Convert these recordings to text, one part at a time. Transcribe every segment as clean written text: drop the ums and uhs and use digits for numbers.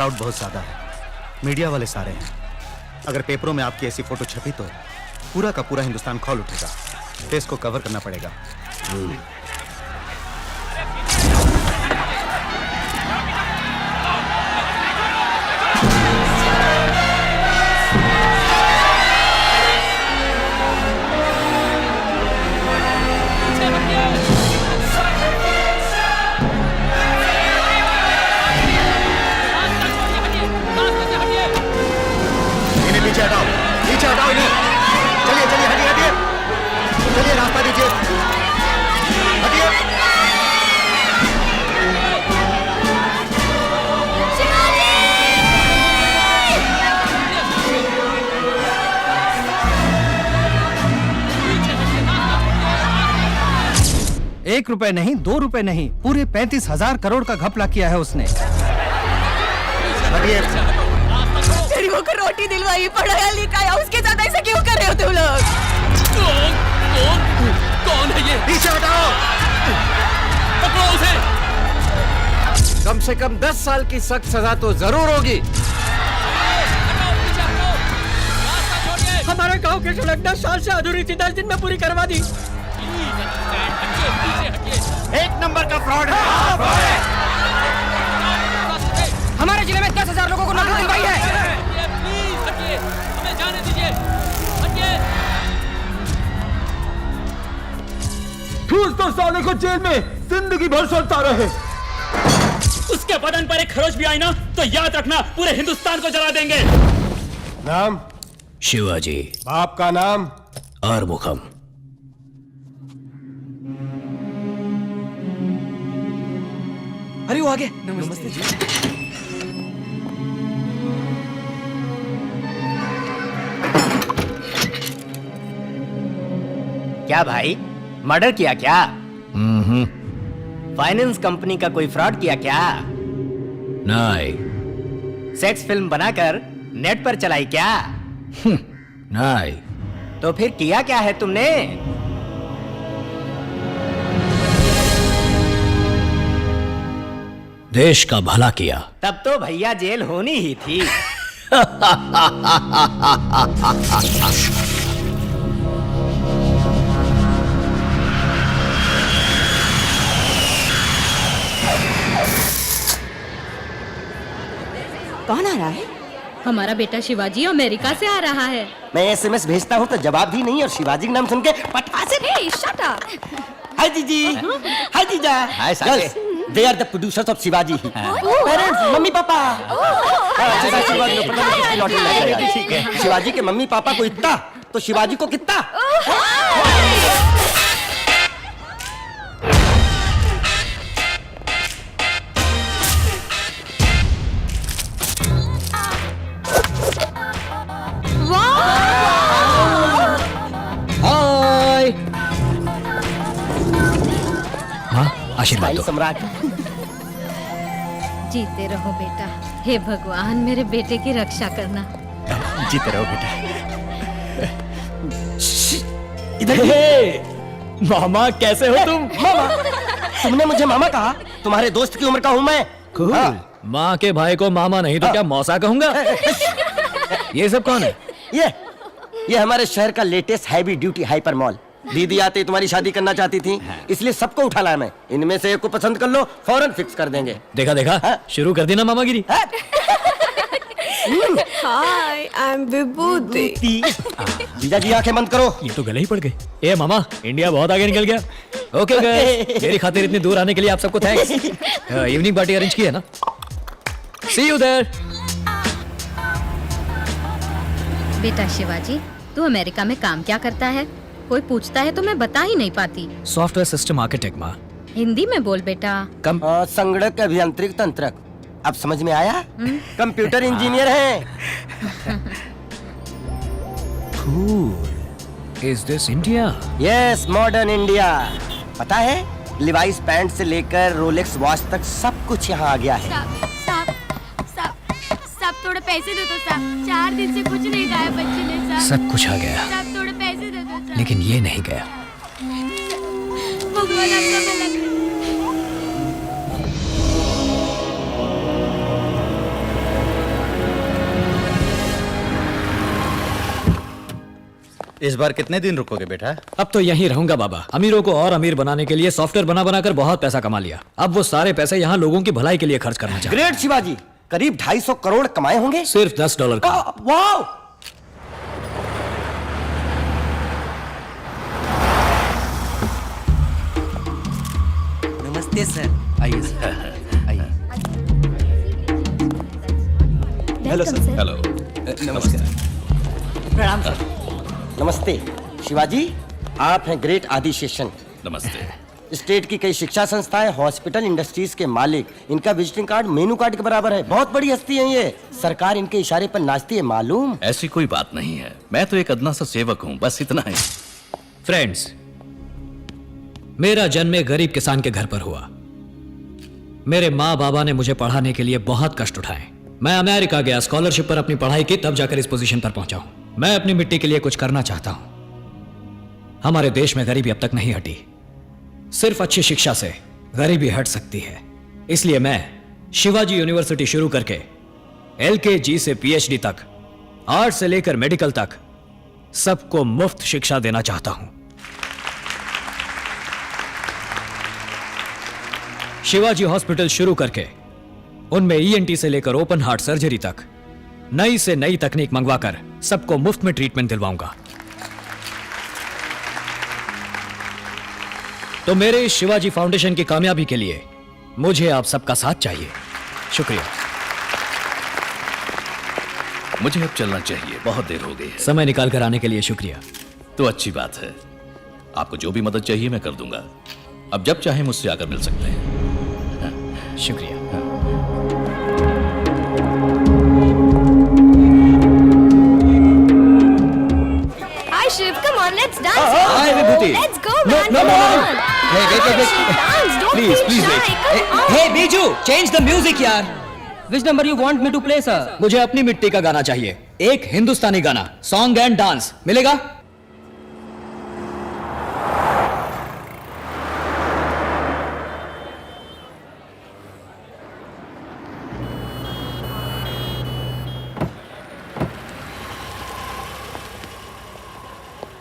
Crowd बहुत ज्यादा है, मीडिया वाले सारे हैं। अगर पेपरों में आपकी ऐसी फोटो छपी तो पूरा का पूरा हिंदुस्तान खौल उठेगा। फेस को कवर करना पड़ेगा। पीछे हटाओ इन्हें। चलिए चलिए, हटिए हटिए, चलिए रास्ता दीजिए, हटिए। एक रुपए नहीं, 2 रुपए नहीं, पूरे 35,000 करोड़ का घपला किया है उसने। हटिए। गरीबों को रोटी दिलवाई, पढ़ाया लिखाया, उसके साथ ऐसा क्यों कर रहे हो तुम लोग? कौन है ये? पीछे हटाओ। पकड़ो उसे। कम से कम 10 साल की सख्त सजा तो जरूर होगी। हमारे गांव की सड़क 10 साल से अधूरी थी, 10 दिन में पूरी करवा दी। एक नंबर का फ्रॉड है। हमारे जिले में 10,000 लोगों को नौकरी दिलवाई है। प्लीज हटिए, हमें जाने दीजिए। हटिए। ठूस दो साले को जेल में, जिंदगी भर सड़ता रहे। उसके बदन पर एक खरोच भी आई ना तो याद रखना, पूरे हिंदुस्तान को जला देंगे। नाम? शिवाजी। बाप का नाम? आरमुखम। अरे वो आगे। नमस्ते जी। क्या भाई, मर्डर किया क्या? फाइनेंस कंपनी का कोई फ्रॉड किया क्या? नहीं। सेक्स फिल्म बनाकर नेट पर चलाई क्या? नहीं। तो फिर किया क्या है तुमने? देश का भला किया। तब तो भैया जेल होनी ही थी। कौन आ रहा है? हमारा बेटा शिवाजी अमेरिका से आ रहा है। मैं एसएमएस भेजता हूँ तो जवाब भी नहीं, और शिवाजी का नाम सुन के पटा से। Hey, shut up! हाय जीजी, हाय जीजा, हाय साले। They are the producers of Shivaji. Parents, mummy papa. Shivaji के मम्मी पापा को इतना तो शिवाजी को कितना। हाय। हाँ, आशीर्वाद दो। सम्राट। जीते रहो बेटा। हे भगवान, मेरे बेटे की रक्षा करना। जीते रहो बेटा। इधर मामा, कैसे हो तुम? मामा? तुमने मुझे मामा कहा? तुम्हारे दोस्त की उम्र का हूँ मैं। माँ के भाई को मामा नहीं तो क्या मौसा कहूंगा? ये सब कौन है? ये हमारे शहर का latest heavy duty hyper mall. दीदी आते तुम्हारी शादी करना चाहती थी, इसलिए सबको उठा लाया मैं। इनमें से एक को पसंद कर लो, फौरन फिक्स कर देंगे। देखा देखा, शुरू कर दी ना मामागिरी। हाय, आई एम विभूति। जीजा जी आंखें बंद करो। ये तो गले ही पड़ गए। ए मामा, इंडिया बहुत आगे निकल गया। ओके गाइस, मेरी खातिर इतनी दूर आने के लिए आप सबको थैंक्स। इवनिंग पार्टी अरेंज की है ना? सी यू देयर। बेटा शिवाजी, तू अमेरिका में काम क्या करता है? कोई पूछता है तो मैं बता ही नहीं पाती। सॉफ्टवेयर सिस्टम आर्किटेक्ट माँ। हिंदी में बोल बेटा। संगणक अभियांत्रिक तंत्रक। अब समझ में आया? कंप्यूटर इंजीनियर है। Is this India? Yes, modern India. पता है, लिवाइस पैंट से लेकर रोलेक्स वॉच तक सब कुछ यहाँ आ गया है। साहब थोड़े पैसे दे दो साहब, 4 दिन से कुछ नहीं खाया बच्चे ने साहब। सब कुछ आ गया, साहब थोड़े पैसे दे दो साहब। लेकिन ये नहीं गया। भगवान आपका भला करे। इस बार कितने दिन रुकोगे बेटा? अब तो यहीं रहूंगा बाबा। अमीरों को और अमीर बनाने के लिए सॉफ्टवेयर बना बनाकर बहुत पैसा कमा लिया। अब वो सारे पैसे यहाँ लोगों की भलाई के लिए खर्च करना चाहते ग्रेट शिवाजी, करीब 250 करोड़ कमाए होंगे। सिर्फ $10 का। वाह! नमस्ते सर। आइए सर, आइए। Hello sir. हेलो। नमस्कार। प्रणाम सर। नमस्ते शिवाजी, आप हैं ग्रेट आदि शेषन। नमस्ते। स्टेट की कई शिक्षा संस्थाएं, हॉस्पिटल, इंडस्ट्रीज के मालिक। इनका विजिटिंग कार्ड मेनू कार्ड के बराबर है। बहुत बड़ी हस्ती है ये। सरकार इनके इशारे पर नाचती है, मालूम? ऐसी कोई बात नहीं है, मैं तो एक अदना सा सेवक हूँ, बस इतना ही। फ्रेंड्स, मेरा जन्म एक गरीब किसान के घर पर हुआ। मेरे माँ बाबा ने मुझे पढ़ाने के लिए बहुत कष्ट उठाए। मैं अमेरिका गया, स्कॉलरशिप पर अपनी पढ़ाई की, तब जाकर इस पोजीशन पर पहुंचा हूं। मैं अपनी मिट्टी के लिए कुछ करना चाहता हूं। हमारे देश में गरीबी अब तक नहीं हटी। सिर्फ अच्छी शिक्षा से गरीबी हट सकती है। इसलिए मैं शिवाजी यूनिवर्सिटी शुरू करके LKG से PhD तक, आर्ट से लेकर मेडिकल तक सबको मुफ्त शिक्षा देना चाहता हूं। शिवाजी हॉस्पिटल शुरू करके उनमें ENT से लेकर ओपन हार्ट सर्जरी तक नई से नई तकनीक मंगवाकर सबको मुफ्त में ट्रीटमेंट दिलवाऊंगा। तो मेरे इस शिवाजी फाउंडेशन की कामयाबी के लिए मुझे आप सबका साथ चाहिए। शुक्रिया। मुझे अब चलना चाहिए, बहुत देर हो गई है। समय निकाल कर आने के लिए शुक्रिया। तो अच्छी बात है, आपको जो भी मदद चाहिए मैं कर दूंगा। अब जब चाहे मुझसे आकर मिल सकते हैं। शुक्रिया। Hi Shiv, come on, let's dance. Hi, Vibhuti. Let's go, No, man. no, no, come no, no. on. Hey, wait, wait, wait. Dance, don't Please, be please shy. wait. Come on. Hey Biju, change the music यार। Which number you want me to play sir? मुझे अपनी मिट्टी का गाना चाहिए, एक हिंदुस्तानी गाना, song and dance. मिलेगा?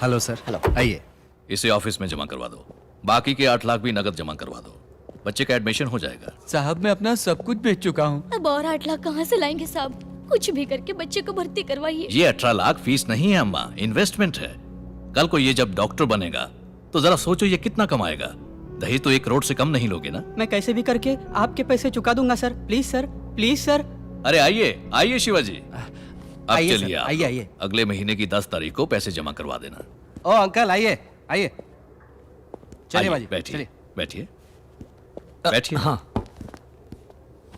Hello sir. हेलो। आइए। इसे ऑफिस में जमा करवा दो, बाकी के 8 लाख भी नगद जमा करवा दो। बच्चे का एडमिशन हो जाएगा। साहब मैं अपना सब कुछ बेच चुका हूँ। अब और 8 लाख कहाँ से लाएंगे साहब? कुछ भी करके बच्चे को भर्ती करवाइए। ये 18 लाख फीस नहीं है अम्मा, इन्वेस्टमेंट है। कल को ये जब डॉक्टर बनेगा तो जरा सोचो ये कितना कमाएगा। दहेज तो 1 करोड़ से कम नहीं लोगे ना? मैं कैसे भी करके आपके पैसे चुका दूंगा sir. Please sir, please sir. अरे आइए आइए शिवाजी, अब आइए चलिए सर, आप आइए, लोग। आइए। अगले महीने की 10 तारीख को पैसे जमा करवा देना। ओ अंकल, आइए आइए। चलिए आइए, बाजी, बैठिए चलिए। बैठिए बैठिए। हाँ।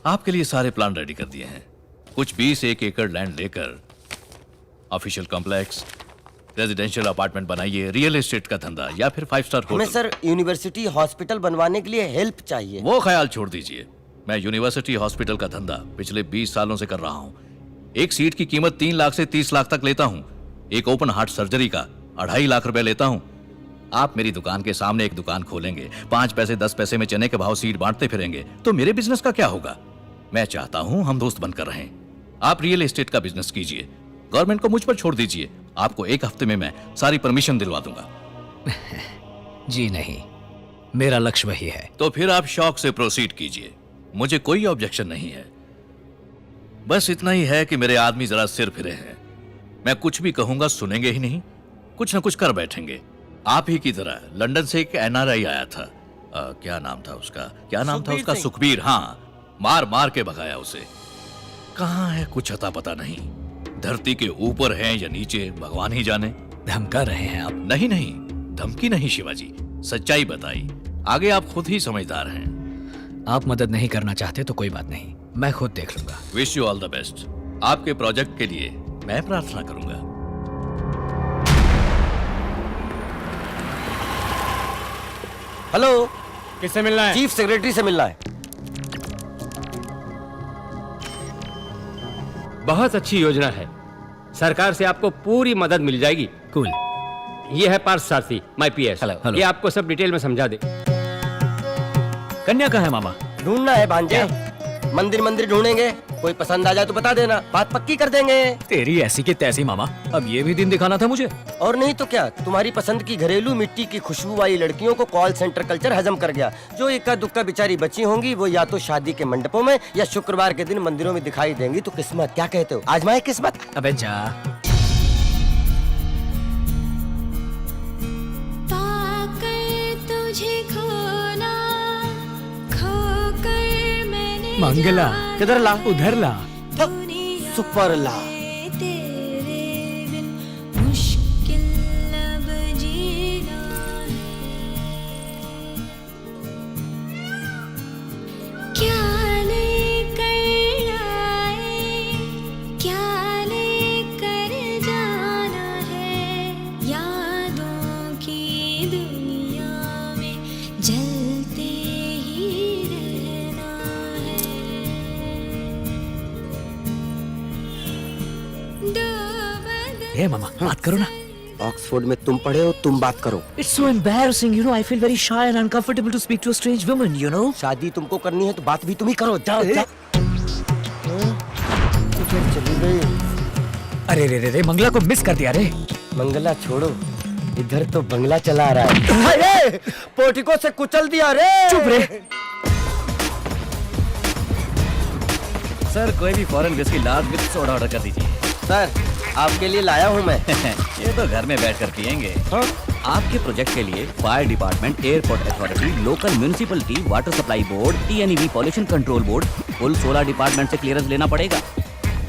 आपके लिए सारे प्लान रेडी कर दिए हैं। कुछ 20 एकड़ लैंड लेकर ऑफिशियल कॉम्प्लेक्स, रेजिडेंशियल अपार्टमेंट बनाइए, रियल एस्टेट का धंधा या फिर 5 स्टार हमें होटल। सर यूनिवर्सिटी हॉस्पिटल बनवाने के लिए हेल्प चाहिए। वो ख्याल छोड़ दीजिए, मैं यूनिवर्सिटी हॉस्पिटल का धंधा पिछले 20 सालों से कर रहा हूं। एक सीट की कीमत 3 लाख से 30 लाख तक लेता हूं। एक ओपन हार्ट सर्जरी का 2.5 लाख रुपए लेता हूं। आप मेरी दुकान के सामने एक दुकान खोलेंगे, 5 पैसे 10 पैसे में चने के भाव सीट बांटते फिरेंगे, तो मेरे बिजनेस का क्या होगा? मैं चाहता हूं हम दोस्त बनकर रहें। आप रियल एस्टेट का बिजनेस कीजिए, गवर्नमेंट को मुझ पर छोड़ दीजिए। आपको 1 हफ्ते में मैं सारी परमिशन दिलवा दूंगा। जी नहीं, मेरा लक्ष्य वही है। तो फिर आप शौक से प्रोसीड कीजिए, मुझे कोई ऑब्जेक्शन नहीं है। बस इतना ही है कि मेरे आदमी जरा सिर फिरे हैं। मैं कुछ भी कहूंगा सुनेंगे ही नहीं, कुछ ना कुछ कर बैठेंगे। आप ही की तरह लंदन से एक NRI आया था, क्या नाम था उसका? सुखबीर। हाँ, मार मार के भगाया उसे। कहाँ है कुछ अता पता नहीं। धरती के ऊपर है या नीचे भगवान ही जाने। धमका रहे हैं आप? नहीं नहीं, धमकी नहीं शिवाजी, सच्चाई बताई। आगे आप खुद ही समझदार हैं। आप मदद नहीं करना चाहते तो कोई बात नहीं, मैं खुद देख लूंगा। Wish you all the best. आपके प्रोजेक्ट के लिए मैं प्रार्थना करूंगा। हेलो, किससे मिलना है? चीफ सेक्रेटरी से मिलना है। बहुत अच्छी योजना है, सरकार से आपको पूरी मदद मिल जाएगी। कूल। ये है पार्थ सारथी, माय PS। हेलो। ये आपको सब डिटेल में समझा दे। कन्या कहाँ है मामा? ढूंढना है भांजे। मंदिर मंदिर ढूंढेंगे, कोई पसंद आ जाए तो बता देना, बात पक्की कर देंगे। तेरी ऐसी की तैसी मामा, अब ये भी दिन दिखाना था मुझे। और नहीं तो क्या, तुम्हारी पसंद की घरेलू मिट्टी की खुशबू वाली लड़कियों को कॉल सेंटर कल्चर हजम कर गया। जो इक्का दुक्का बेचारी बची होंगी वो या तो शादी के मंडपों में या शुक्रवार के दिन मंदिरों में दिखाई देंगी। तो किस्मत, क्या कहते हो, आजमाए किस्मत। अबे जा। मंगला किधर ला? उधर ला। सुपर ला। ए मामा, बात करो ना। ऑक्सफोर्ड में तुम पढ़े हो, तुम बात करो। It's so embarrassing, you know. I feel very shy and uncomfortable to speak to a strange woman, you know. शादी तुमको करनी है तो बात भी तुम ही करो। जाओ जाओ। तो फिर चली गई। अरे रे रे रे, मंगला को मिस कर दिया रे। मंगला छोड़ो, इधर तो बंगला चला आ रहा है। अरे पोर्टिको से कुचल दिया रे। चुप रे। सर कोई भी foreign whisky large with soda order कर दीजिए। सर आपके लिए लाया हूँ मैं। ये तो घर में बैठकर पियेंगे। हाँ? आपके प्रोजेक्ट के लिए fire department, airport authority, local municipality, water supply board, TNEB pollution control board, कुल 16 डिपार्टमेंट से क्लियरेंस लेना पड़ेगा।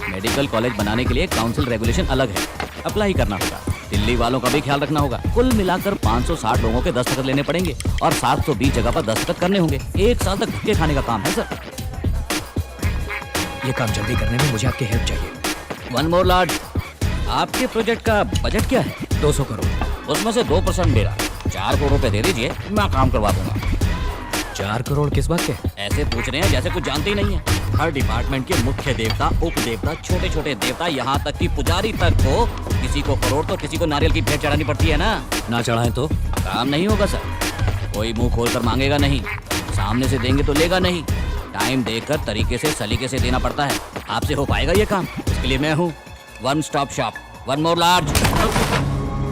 मेडिकल कॉलेज बनाने के लिए काउंसिल रेगुलेशन अलग है, अप्लाई करना होगा। दिल्ली वालों का भी ख्याल रखना होगा। कुल मिलाकर 560 लोगों के दस्तखत लेने पड़ेंगे और 720 जगह पर दस्तखत करने होंगे। 1 साल तक धक्के खाने का काम है सर। ये काम जल्दी करने में मुझे आपकी हेल्प चाहिए। वन मोर लॉर्ड, आपके प्रोजेक्ट का बजट क्या है? 200 करोड़। उसमें से 2% मेरा। 4 करोड़ रुपए दे दीजिए, मैं काम करवा दूंगा। 4 करोड़ किस बात के? ऐसे पूछ रहे हैं जैसे कुछ जानते ही नहीं है। हर डिपार्टमेंट के मुख्य देवता, उप देवता, छोटे छोटे देवता, यहाँ तक कि पुजारी तक को, किसी को करोड़ तो किसी को नारियल की भेंट चढ़ानी पड़ती है ना। ना चढ़ाएं तो काम नहीं होगा सर। कोई मुंह खोलकर मांगेगा नहीं, सामने से देंगे तो लेगा नहीं। टाइम देकर तरीके से सलीके से देना पड़ता है। आपसे हो पाएगा ये काम? उसके लिए मैं हूँ। One stop shop, one more large.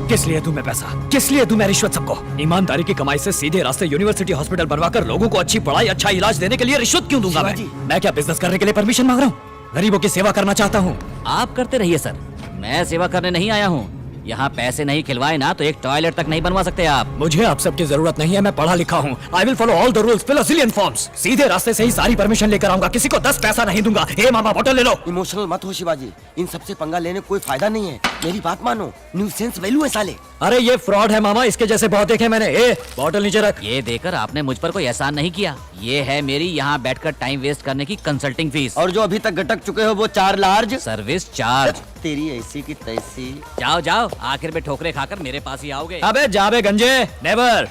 किस लिए दूं मैं पैसा? किस लिए दूं मैं रिश्वत सबको? ईमानदारी की कमाई से सीधे रास्ते यूनिवर्सिटी हॉस्पिटल बनवाकर लोगों को अच्छी पढ़ाई, अच्छा इलाज देने के लिए रिश्वत क्यों दूंगा मैं क्या बिजनेस करने के लिए परमिशन मांग रहा हूँ? गरीबों की सेवा करना चाहता हूँ। आप करते रहिए सर, मैं सेवा करने नहीं आया हूँ। यहाँ पैसे नहीं खिलवाए ना तो एक टॉयलेट तक नहीं बनवा सकते आप। मुझे आप सबकी जरूरत नहीं है, मैं पढ़ा लिखा हूँ। I will follow all the rules, fill a jillion forms. सीधे रास्ते से ही सारी परमिशन लेकर आऊंगा, किसी को 10 पैसा नहीं दूंगा। हे मामा, बोतल ले लो। इमोशनल मत हो शिवाजी, इन सबसे पंगा लेने कोई फायदा नहीं है। मेरी बात मानो, न्यूसेंस वैल्यू है साले। अरे ये फ्रॉड है मामा, इसके जैसे बहुत देखे मैंने। ए बोतल नीचे रख। ये देकर आपने मुझ पर कोई एहसान नहीं किया। ये है मेरी यहाँ बैठकर टाइम वेस्ट करने की कंसल्टिंग फीस। और जो अभी तक गटक चुके हो वो 4 लार्ज सर्विस चार्ज। तेरी ऐसी की तैसी। जाओ जाओ, आखिर में ठोकरे खाकर मेरे पास ही आओगे। अबे जाबे गंजे, नेवर।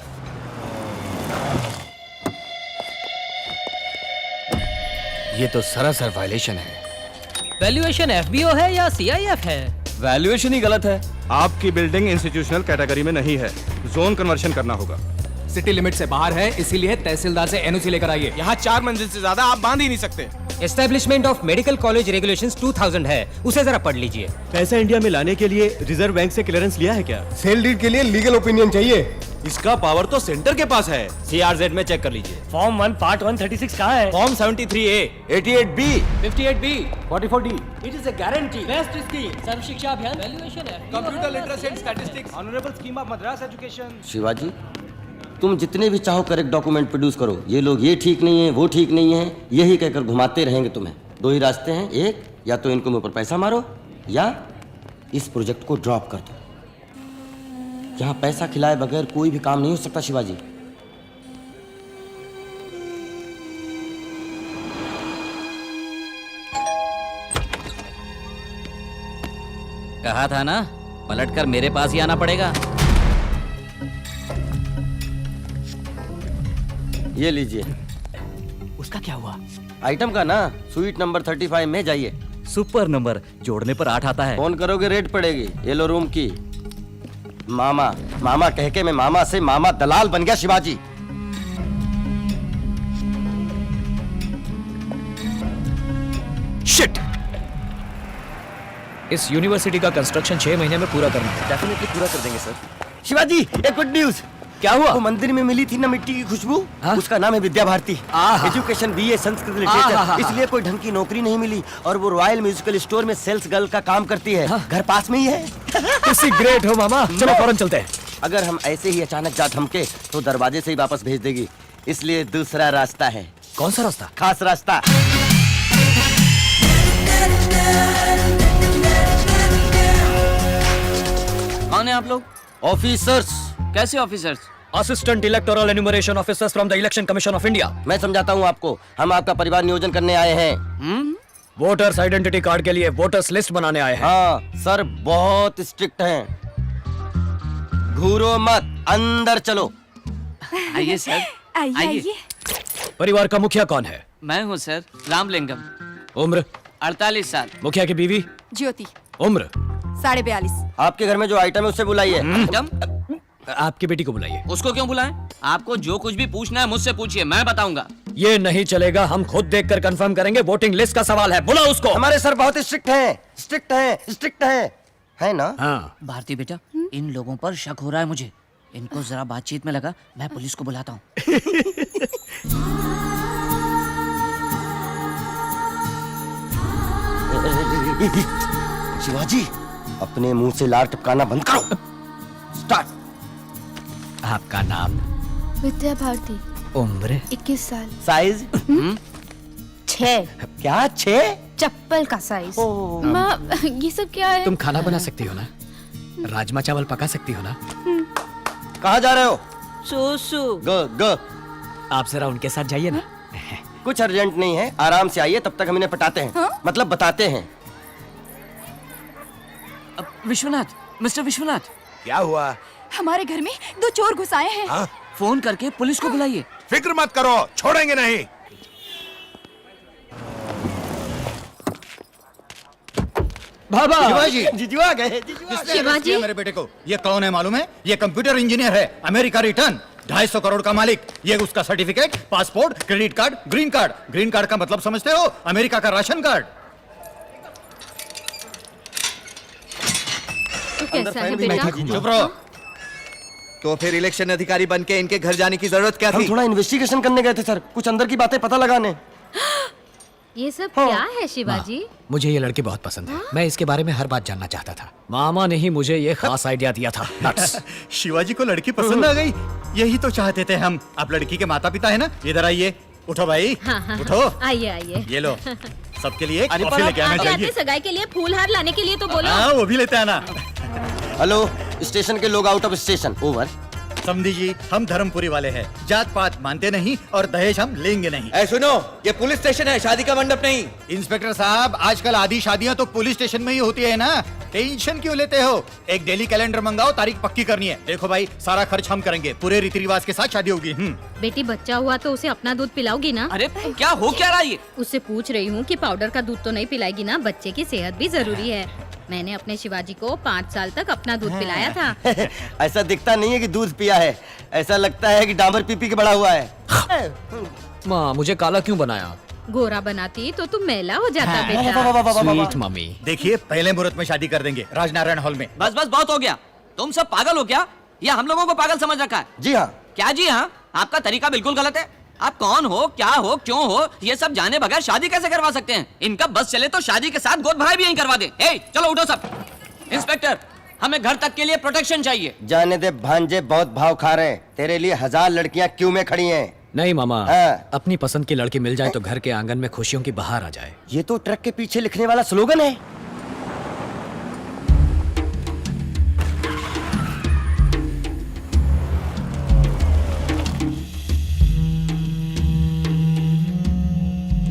ये तो सरासर वायलेशन है। वैल्यूएशन FBO है या CIF है? वैल्यूएशन ही गलत है। आपकी बिल्डिंग इंस्टीट्यूशनल कैटेगरी में नहीं है, जोन कन्वर्शन करना होगा। सिटी लिमिट से बाहर है, इसीलिए तहसीलदार से NOC लेकर आइए। यहाँ 4 मंजिल से ज्यादा आप बांध ही नहीं सकते। Establishment of medical college regulations 2000 है, उसे जरा पढ़ लीजिए। पैसा इंडिया में लाने के लिए रिजर्व बैंक से क्लियरेंस लिया है क्या? सेल डीड के लिए लीगल ओपिनियन चाहिए। इसका पावर तो सेंटर के पास है। CRZ में चेक कर लीजिए। फॉर्म 1 पार्ट 136 कहाँ है? Form 73A, 88B, 58B, 44D। It is a guarantee. Best scheme Sarva Shiksha Abhiyan. Valuation है computer literacy and statistics, honourable scheme of Madras education. Shivaji तुम जितने भी चाहो करेक्ट डॉक्यूमेंट प्रोड्यूस करो। ये लोग ये ठीक नहीं है, वो ठीक नहीं है, यही कहकर घुमाते रहेंगे तुम्हें। 2 ही रास्ते हैं, एक या तो इनको मुंह पर पैसा मारो या इस प्रोजेक्ट को ड्रॉप कर दो। यहाँ पैसा खिलाए बगैर कोई भी काम नहीं हो सकता शिवाजी। कहा था ना, पलटकर मेरे पास ही आना पड़ेगा। ये लीजिए। उसका क्या हुआ? आइटम का ना, स्वीट नंबर 35 में जाइए। सुपर नंबर, जोड़ने पर 8 आता है। फोन करोगे रेट पड़ेगी। येलो रूम की। मामा मामा कह के मैं मामा से मामा दलाल बन गया शिवाजी। शिट! इस यूनिवर्सिटी का कंस्ट्रक्शन 6 महीने में पूरा करना है। डेफिनेटली पूरा कर देंगे सर। शिवाजी, एक गुड न्यूज। क्या हुआ? वो मंदिर में मिली थी ना मिट्टी की खुशबू, उसका नाम है Vidya Bharati. Education BA Sanskrit literature, इसलिए कोई ढंग की नौकरी नहीं मिली और वो रॉयल म्यूजिकल स्टोर में सेल्स गर्ल का काम करती है। घर पास में ही है। किसी ग्रेट हो मामा। चलो फौरन चलते हैं। अगर हम ऐसे ही अचानक जा धमके तो दरवाजे से ही वापस भेज देगी, इसलिए दूसरा रास्ता है। कौन सा रास्ता? खास रास्ता। कौन है आप लोग? ऑफिसर्स। कैसे officers? Assistant electoral enumeration officers from the election commission of India. मैं समझाता हूँ आपको, हम आपका परिवार नियोजन करने आए हैं। वोटर्स आइडेंटिटी कार्ड के लिए वोटर्स लिस्ट बनाने आए हैं। हाँ सर, बहुत स्ट्रिक्ट हैं। घूरो मत, अंदर चलो। आइए सर, आइए। परिवार का मुखिया कौन है? मैं हूँ सर, रामलिंगम। उम्र? 48 साल। मुखिया की बीवी? ज्योति, उम्र? 42.5। आपके घर में जो आइटम है उससे बुलाइए। मैडम, आपकी बेटी को बुलाइए। उसको क्यों बुलाएं? आपको जो कुछ भी पूछना है मुझसे पूछिए, मैं बताऊंगा। ये नहीं चलेगा, हम खुद देखकर कंफर्म करेंगे। वोटिंग लिस्ट का सवाल है, बुलाओ उसको। हमारे सर बहुत स्ट्रिक्ट हैं, स्ट्रिक्ट हैं, स्ट्रिक्ट हैं, है ना? हाँ। भारती बेटा, इन लोगों पर शक हो रहा है मुझे। इनको जरा बातचीत में लगा, मैं पुलिस को बुलाता हूँ। शिवाजी, अपने मुंह से लार टपकाना बंद करो। स्टार्ट। आपका नाम? विद्या भारती। उम्र? 21 साल। साइज? 6। क्या 6? चप्पल का साइज। माँ, ये सब क्या है? तुम खाना बना सकती हो ना? राजमा चावल पका सकती हो ना? कहाँ जा रहे हो? सुसु। ग। आप जरा उनके साथ जाइए ना। कुछ अर्जेंट नहीं है, आराम से आइए, तब तक हम इन्हें पटाते हैं। मतलब बताते हैं। विश्वनाथ, मिस्टर विश्वनाथ, क्या हुआ? हमारे घर में 2 चोर घुस आए हैं। फोन करके पुलिस को बुलाइए। फिक्र मत करो, छोड़ेंगे नहीं। बाबा! शिवाजी, जीजू आ गए। शिवाजी? मेरे बेटे को ये कौन है मालूम है? ये कंप्यूटर इंजीनियर है, अमेरिका रिटर्न, 250 करोड़ का मालिक। ये उसका certificate, passport, credit card, green card. Green card का मतलब समझते हो? अमेरिका का राशन कार्ड। तो कैसा है बेटा? चुप रहो। तो फिर इलेक्शन अधिकारी बन के इनके घर जाने की जरूरत क्या हम थी? थोड़ा इन्वेस्टिगेशन करने गए थे सर, कुछ अंदर की बातें पता लगाने। ये सब क्या है शिवाजी? मुझे ये लड़की बहुत पसंद है। मैं इसके बारे में हर बात जानना चाहता था। मामा ने ही मुझे ये खास आइडिया दिया था। Nuts। शिवाजी को लड़की पसंद आ गई, यही तो चाहते थे हम। आप लड़की के माता पिता है ना? इधर आइए। उठो भाई, हाँ, उठो। आइए आइए। ये लो, सबके लिए अरे कॉफी लेके आना आते चाहिए। आते सगाई के लिए फूल हार लाने के लिए तो बोलो। हाँ, वो भी लेते आना। हेलो, स्टेशन के लोग आउट ऑफ स्टेशन। ओवर। समझी जी, हम धर्मपुरी वाले हैं, जात पात मानते नहीं और दहेज हम लेंगे नहीं। ऐ सुनो, ये पुलिस स्टेशन है, शादी का मंडप नहीं। इंस्पेक्टर साहब, आजकल आधी शादियां तो पुलिस स्टेशन में ही होती है ना, टेंशन क्यों लेते हो? एक डेली कैलेंडर मंगाओ, तारीख पक्की करनी है। देखो भाई, सारा खर्च हम करेंगे, पूरे रीति रिवाज के साथ शादी होगी। बेटी बच्चा हुआ तो उसे अपना दूध पिलाओगी ना? अरे क्या हो क्या रहा है ये? उससे पूछ रही हूँ कि पाउडर का दूध तो नहीं पिलाएगी ना? बच्चे की सेहत भी जरूरी है। मैंने अपने शिवाजी को 5 साल तक अपना दूध पिलाया था। ऐसा दिखता नहीं है कि दूध पिया है, ऐसा लगता है कि डामर पी के बड़ा हुआ है। माँ, मुझे काला क्यों बनाया? गोरा बनाती तो तुम मैला हो जाता बेटा। Sweet mummy. देखिए, पहले मुहूर्त में शादी कर देंगे, राजनारायण हॉल में। बस बस बहुत हो गया। तुम सब पागल हो क्या? या हम लोगों को पागल समझ रखा है? जी हाँ। क्या जी हाँ? आपका तरीका बिल्कुल गलत है। आप कौन हो, क्या हो, क्यों हो, ये सब जाने बगैर शादी कैसे करवा सकते हैं? इनका बस चले तो शादी के साथ गोद भराई भी यहीं करवा दे। ए, चलो उठो सब। इंस्पेक्टर, हमें घर तक के लिए प्रोटेक्शन चाहिए। जाने दे भांजे, बहुत भाव खा रहे हैं। तेरे लिए 1000 लड़कियां क्यों में खड़ी हैं। नहीं मामा, हाँ। अपनी पसंद की लड़की मिल जाए तो घर के आंगन में खुशियों की बहार आ जाए। ये तो ट्रक के पीछे लिखने वाला स्लोगन है।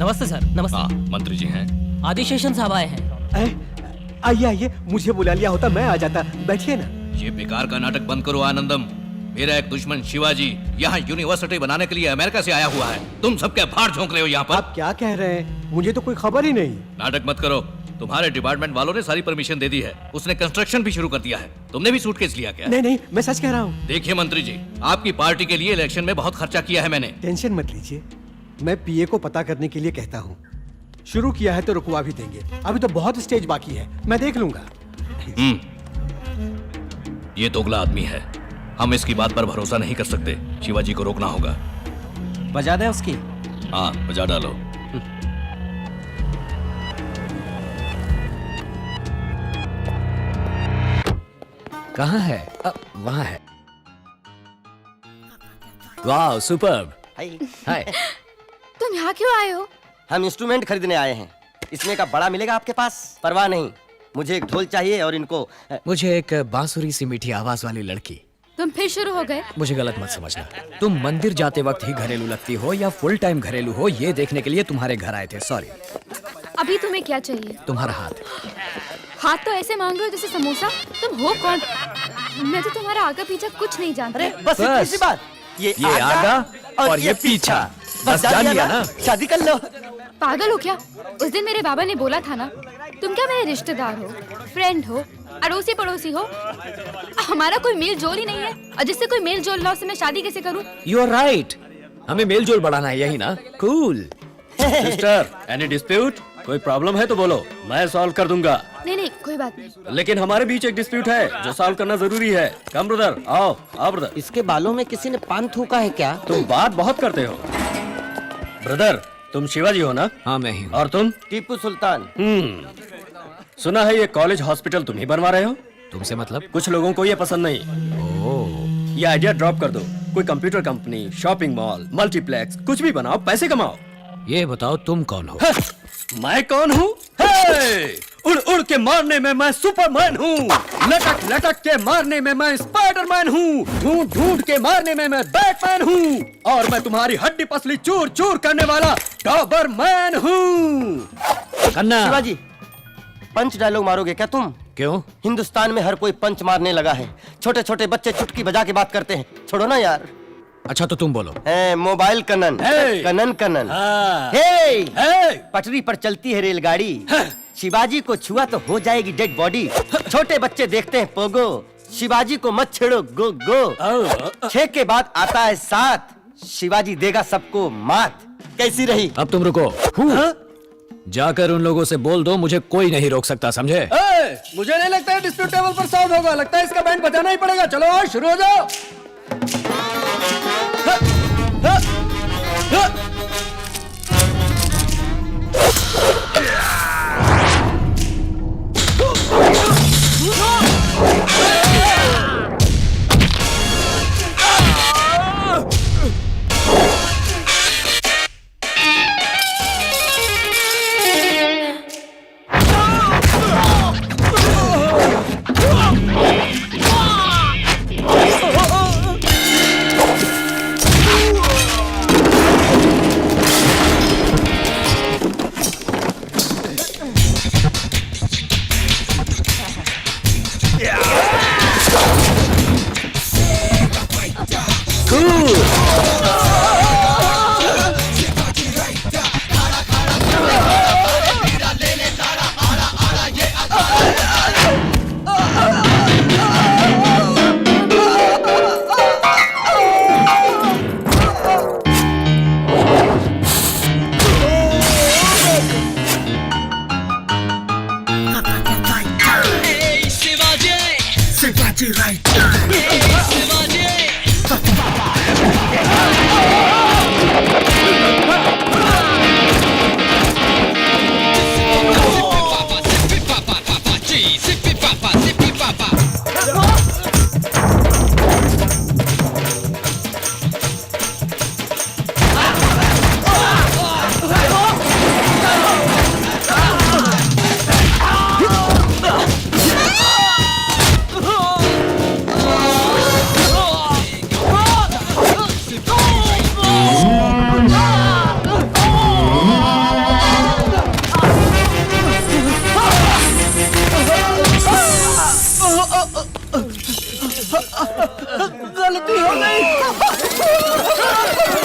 नमस्ते सर। नमस्ते। हाँ, मंत्री जी हैं। आदिशेषन साहब आए हैं। आइए आइए, मुझे बुला लिया होता मैं आ जाता। बैठिए ना। ये बेकार का नाटक बंद करो आनंदम। मेरा एक दुश्मन शिवाजी यहाँ यूनिवर्सिटी बनाने के लिए अमेरिका से आया हुआ है। तुम सबके भार झोंक रहे हो यहाँ पर। आप क्या कह रहे हैं? मुझे तो कोई खबर ही नहीं। नाटक मत करो। तुम्हारे डिपार्टमेंट वालों ने सारी परमिशन दे दी है। उसने कंस्ट्रक्शन भी शुरू कर दिया है। तुमने भी सूटकेस लिया क्या? नहीं नहीं, मैं सच कह रहा हूँ। देखिए मंत्री जी, आपकी पार्टी के लिए इलेक्शन में बहुत खर्चा किया है मैंने। टेंशन मत लीजिए, मैं पीए को पता करने के लिए कहता हूँ। शुरू किया है तो रुकवा भी देंगे। अभी तो बहुत स्टेज बाकी है, मैं देख लूंगा। ये दोगला आदमी है, हम इसकी बात पर भरोसा नहीं कर सकते। शिवाजी को रोकना होगा। बजा दे उसकी। हाँ, बजा डालो। कहाँ है? वहाँ है। वाह, सुपर्ब। हाय। तुम यहाँ क्यों आए हो? हम इंस्ट्रूमेंट खरीदने आए हैं। इसमें का बड़ा मिलेगा आपके पास? परवाह नहीं, मुझे एक ढोल चाहिए और इनको मुझे एक बांसुरी सी मीठी आवाज वाली लड़की। तुम फिर शुरू हो गए? मुझे गलत मत समझना। तुम मंदिर जाते वक्त ही घरेलू लगती हो या फुल टाइम घरेलू हो, ये देखने के लिए तुम्हारे घर आए थे। सॉरी। अभी तुम्हें क्या चाहिए? तुम्हारा हाथ। हाथ तो ऐसे मांग रहे हो जैसे समोसा। तुम हो कौन? मैं तो तुम्हारा आगे पीछे कुछ नहीं जानती। अरे बस इतनी सी बात। ये आगा और ये पीछा। बस जान लिया ना? शादी कर लो। पागल हो क्या? उस दिन मेरे बाबा ने बोला था ना, तुम क्या मेरे रिश्तेदार हो, फ्रेंड हो, अड़ोसी पड़ोसी हो? हमारा कोई मेल जोल ही नहीं है, और जिससे कोई मेल जोल ना उससे मैं शादी कैसे करूं? You are right. हमें मेल जोल बढ़ाना है, यही ना? कूल। Sister, any dispute? कोई प्रॉब्लम है तो बोलो, मैं सॉल्व कर दूंगा। नहीं नहीं, कोई बात नहीं। लेकिन हमारे बीच एक डिस्प्यूट है जो सॉल्व करना जरूरी है। कम ब्रदर, आओ आओ ब्रदर। इसके बालों में किसी ने पान थूका है क्या? तुम बात बहुत करते हो। ब्रदर, तुम शिवाजी हो ना? हाँ, मैं ही हूँ। और तुम? टीपू सुल्तान। सुना है ये कॉलेज हॉस्पिटल तुम ही बनवा रहे हो? तुमसे मतलब? कुछ लोगों को ये पसंद नहीं। ये आइडिया ड्रॉप कर दो। कोई computer company, shopping mall, multiplex, कुछ भी बनाओ, पैसे कमाओ। ये बताओ तुम कौन हो? मैं कौन हूँ? उड़ उड़ के मारने में मैं सुपरमैन हूँ, लटक लटक के मारने में मैं स्पाइडरमैन हूँ, ढूंढ ढूंढ के मारने में मैं बैटमैन हूँ, और मैं तुम्हारी हड्डी पसली चूर चूर करने वाला डॉबरमैन हूँ। कन्ना। शिवाजी, पंच डायलॉग मारोगे क्या तुम? क्यों? हिंदुस्तान में हर कोई पंच मारने लगा है। छोटे छोटे बच्चे चुटकी बजा के बात करते हैं। छोड़ो ना यार। अच्छा तो तुम बोलो। मोबाइल कनन। कनन कनन। पटरी पर चलती है रेलगाड़ी। शिवाजी को छुआ तो हो जाएगी डेड बॉडी। छोटे बच्चे देखते हैं पोगो। शिवाजी को मत छेड़ो, गो गो। 6 के बाद आता है 7। शिवाजी देगा सबको मात। कैसी रही? अब तुम रुको। जाकर उन लोगों से बोल दो मुझे कोई नहीं रोक सकता, समझे? मुझे नहीं लगता है डिस्प्यूट टेबल पर सॉल्व होगा। लगता है इसका बैंड बजाना ही पड़ेगा। चलो आओ, शुरू हो जाओ। गलती हो गई।